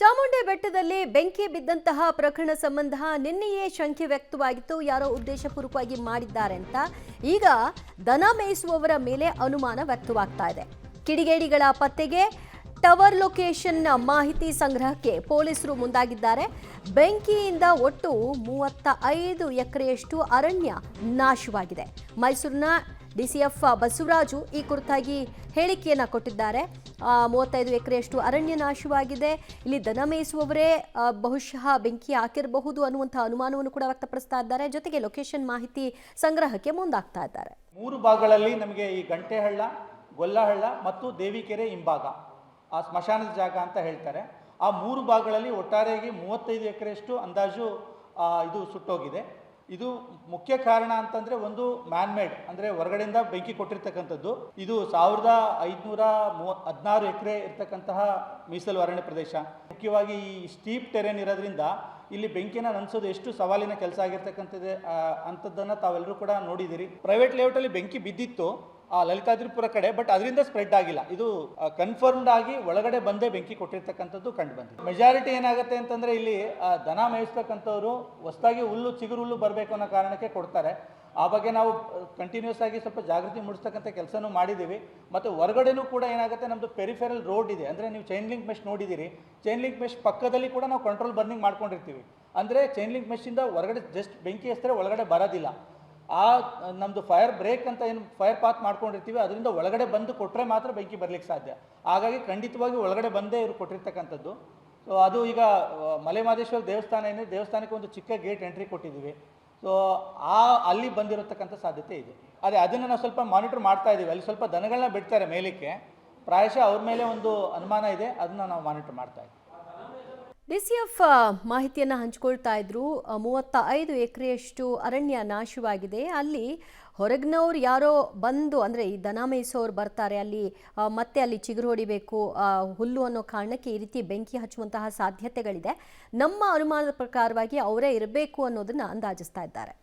ಚಾಮುಂಡಿ ಬೆಟ್ಟದಲ್ಲಿ ಬೆಂಕಿ ಬಿದ್ದಂತಹ ಪ್ರಕರಣ ಸಂಬಂಧ ನಿನ್ನೆಯೇ ಶಂಕೆ ವ್ಯಕ್ತವಾಗಿತ್ತು. ಯಾರೋ ಉದ್ದೇಶಪೂರ್ವಕವಾಗಿ ಮಾಡಿದ್ದಾರೆ ಅಂತ. ಈಗ ದನ ಮೇಯಿಸುವವರ ಮೇಲೆ ಅನುಮಾನ ವ್ಯಕ್ತವಾಗ್ತಾ ಇದೆ. ಕಿಡಿಗೇಡಿಗಳ ಪತ್ತೆಗೆ ಟವರ್ ಲೊಕೇಶನ್ ಮಾಹಿತಿ ಸಂಗ್ರಹಕ್ಕೆ ಪೊಲೀಸರು ಮುಂದಾಗಿದ್ದಾರೆ. ಬೆಂಕಿಯಿಂದ ಒಟ್ಟು 35 ಎಕರೆಯಷ್ಟು ಅರಣ್ಯ ನಾಶವಾಗಿದೆ. ಮೈಸೂರಿನ ಡಿಸಿಎಫ್ ಬಸವರಾಜು ಈ ಕುರಿತಾಗಿ ಹೇಳಿಕೆಯನ್ನ ಕೊಟ್ಟಿದ್ದಾರೆ. 35 ಎಕರೆಯಷ್ಟು ಅರಣ್ಯ ನಾಶವಾಗಿದೆ. ಇಲ್ಲಿ ದನ ಮೇಯಿಸುವವರೇ ಬಹುಶಃ ಬೆಂಕಿ ಹಾಕಿರಬಹುದು ಅನ್ನುವಂಥ ಅನುಮಾನವನ್ನು ಕೂಡ ವ್ಯಕ್ತಪಡಿಸ್ತಾ ಇದ್ದಾರೆ. ಜೊತೆಗೆ ಲೊಕೇಶನ್ ಮಾಹಿತಿ ಸಂಗ್ರಹಕ್ಕೆ ಮುಂದಾಗ್ತಾ ಇದ್ದಾರೆ. 3 ಭಾಗಗಳಲ್ಲಿ ನಮಗೆ ಈ ಗಂಟೆಹಳ್ಳ, ಗೊಲ್ಲಹಳ್ಳ ಮತ್ತು ದೇವಿಕೆರೆ ಹಿಂಭಾಗ ಆ ಸ್ಮಶಾನದ ಜಾಗ ಅಂತ ಹೇಳ್ತಾರೆ. ಆ 3 ಭಾಗಗಳಲ್ಲಿ ಒಟ್ಟಾರೆಯಾಗಿ 35 ಎಕರೆಯಷ್ಟು ಅಂದಾಜು ಇದು ಸುಟ್ಟೋಗಿದೆ. ಇದು ಮುಖ್ಯ ಕಾರಣ ಅಂತಂದರೆ ಒಂದು ಮ್ಯಾನ್ಮೇಡ್ ಅಂದರೆ ಹೊರಗಡೆಯಿಂದ ಬೆಂಕಿ ಕೊಟ್ಟಿರ್ತಕ್ಕಂಥದ್ದು. ಇದು 1516 ಎಕರೆ ಇರ್ತಕ್ಕಂತಹ ಮೀಸಲು ಅರಣ್ಯ ಪ್ರದೇಶ. ಮುಖ್ಯವಾಗಿ ಈ ಸ್ಟೀಪ್ ಟೆರೇನ್ ಇರೋದ್ರಿಂದ ಇಲ್ಲಿ ಬೆಂಕಿನ ನಂದಿಸೋದು ಎಷ್ಟು ಸವಾಲಿನ ಕೆಲಸ ಆಗಿರ್ತಕ್ಕಂಥದ್ದು ಅಂಥದ್ದನ್ನು ತಾವೆಲ್ಲರೂ ಕೂಡ ನೋಡಿದ್ದೀರಿ. ಪ್ರೈವೇಟ್ ಲೇಔಟಲ್ಲಿ ಬೆಂಕಿ ಬಿದ್ದಿತ್ತು ಲಲಿತಾದ್ರಿಪುರ ಕಡೆ, ಬಟ್ ಅದರಿಂದ ಸ್ಪ್ರೆಡ್ ಆಗಿಲ್ಲ. ಇದು ಕನ್ಫರ್ಮ್ಡ್ ಆಗಿ ಒಳಗಡೆ ಬಂದೇ ಬೆಂಕಿ ಕೊಟ್ಟಿರ್ತಕ್ಕಂಥದ್ದು ಕಂಡು ಬಂದಿದೆ. ಮೆಜಾರಿಟಿ ಏನಾಗುತ್ತೆ ಅಂತಂದರೆ ಇಲ್ಲಿ ದನ ಮೇಯಿಸ್ತಕ್ಕಂಥವ್ರು ಹೊಸದಾಗಿ ಹುಲ್ಲು ಚಿಗುರು ಹುಲ್ಲು ಬರಬೇಕು ಅನ್ನೋ ಕಾರಣಕ್ಕೆ ಕೊಡ್ತಾರೆ. ಆ ಬಗ್ಗೆ ನಾವು ಕಂಟಿನ್ಯೂಸ್ ಆಗಿ ಸ್ವಲ್ಪ ಜಾಗೃತಿ ಮೂಡಿಸ್ತಕ್ಕಂಥ ಕೆಲಸನೂ ಮಾಡಿದ್ದೀವಿ. ಮತ್ತು ಹೊರಗಡೆನೂ ಕೂಡ ಏನಾಗುತ್ತೆ, ನಮ್ಮದು ಪೆರಿಫೆರಲ್ ರೋಡ್ ಇದೆ. ಅಂದರೆ ನೀವು ಚೈನ್ ಲಿಂಕ್ ಮೆಶ್ ನೋಡಿದ್ದೀರಿ. ಚೈನ್ ಲಿಂಕ್ ಮೆಶ್ ಪಕ್ಕದಲ್ಲಿ ಕೂಡ ನಾವು ಕಂಟ್ರೋಲ್ ಬರ್ನಿಂಗ್ ಮಾಡ್ಕೊಂಡಿರ್ತೀವಿ. ಅಂದರೆ ಚೈನ್ ಲಿಂಕ್ ಮೆಶ್ಶಿಂದ ಹೊರಗಡೆ ಜಸ್ಟ್ ಬೆಂಕಿ ಹಚ್ಚಿದ್ರೆ ಒಳಗಡೆ ಬರೋದಿಲ್ಲ. ನಮ್ಮದು ಫೈರ್ ಬ್ರೇಕ್ ಅಂತ ಏನು ಫೈರ್ ಪಾತ್ ಮಾಡ್ಕೊಂಡಿರ್ತೀವಿ, ಅದರಿಂದ ಒಳಗಡೆ ಬಂದು ಕೊಟ್ಟರೆ ಮಾತ್ರ ಬೆಂಕಿ ಬರಲಿಕ್ಕೆ ಸಾಧ್ಯ. ಹಾಗಾಗಿ ಖಂಡಿತವಾಗಿ ಒಳಗಡೆ ಬಂದೇ ಇವರು ಕೊಟ್ಟಿರ್ತಕ್ಕಂಥದ್ದು. ಸೊ ಅದು ಈಗ ಮಲೆಮಹದೇಶ್ವರ ದೇವಸ್ಥಾನ ಏನಿದೆ, ದೇವಸ್ಥಾನಕ್ಕೆ ಒಂದು ಚಿಕ್ಕ ಗೇಟ್ ಎಂಟ್ರಿ ಕೊಟ್ಟಿದ್ದೀವಿ. ಸೊ ಅಲ್ಲಿ ಬಂದಿರತಕ್ಕಂಥ ಸಾಧ್ಯತೆ ಇದೆ. ಅದನ್ನು ನಾವು ಸ್ವಲ್ಪ ಮಾನಿಟರ್ ಮಾಡ್ತಾ ಇದ್ದೀವಿ. ಅಲ್ಲಿ ಸ್ವಲ್ಪ ದನಗಳನ್ನ ಬಿಡ್ತಾರೆ ಮೇಲಕ್ಕೆ, ಪ್ರಾಯಶಃ ಅವ್ರ ಮೇಲೆ ಒಂದು ಅನುಮಾನ ಇದೆ. ಅದನ್ನು ನಾವು ಮಾನಿಟರ್ ಮಾಡ್ತಾ ಇದ್ದೀವಿ. ಡಿಸಿಎಫ್ ಮಾಹಿತಿಯನ್ನು ಹಂಚಿಕೊಳ್ತಾ ಇದ್ರು. 35 ಎಕರೆಯಷ್ಟು ಅರಣ್ಯ ನಾಶವಾಗಿದೆ. ಅಲ್ಲಿ ಹೊರಗಿನವ್ರು ಯಾರೋ ಬಂದು ಅಂದರೆ ಈ ದನ ಮೇಯಿಸೋರು ಬರ್ತಾರೆ, ಅಲ್ಲಿ ಮತ್ತೆ ಅಲ್ಲಿ ಚಿಗುರು ಹೊಡಿಬೇಕು ಹುಲ್ಲು ಅನ್ನೋ ಕಾರಣಕ್ಕೆ ಈ ರೀತಿ ಬೆಂಕಿ ಹಚ್ಚುವಂತಹ ಸಾಧ್ಯತೆಗಳಿದೆ. ನಮ್ಮ ಅನುಮಾನದ ಪ್ರಕಾರವಾಗಿ ಅವರೇ ಇರಬೇಕು ಅನ್ನೋದನ್ನ ಅಂದಾಜಿಸ್ತಾ ಇದ್ದಾರೆ.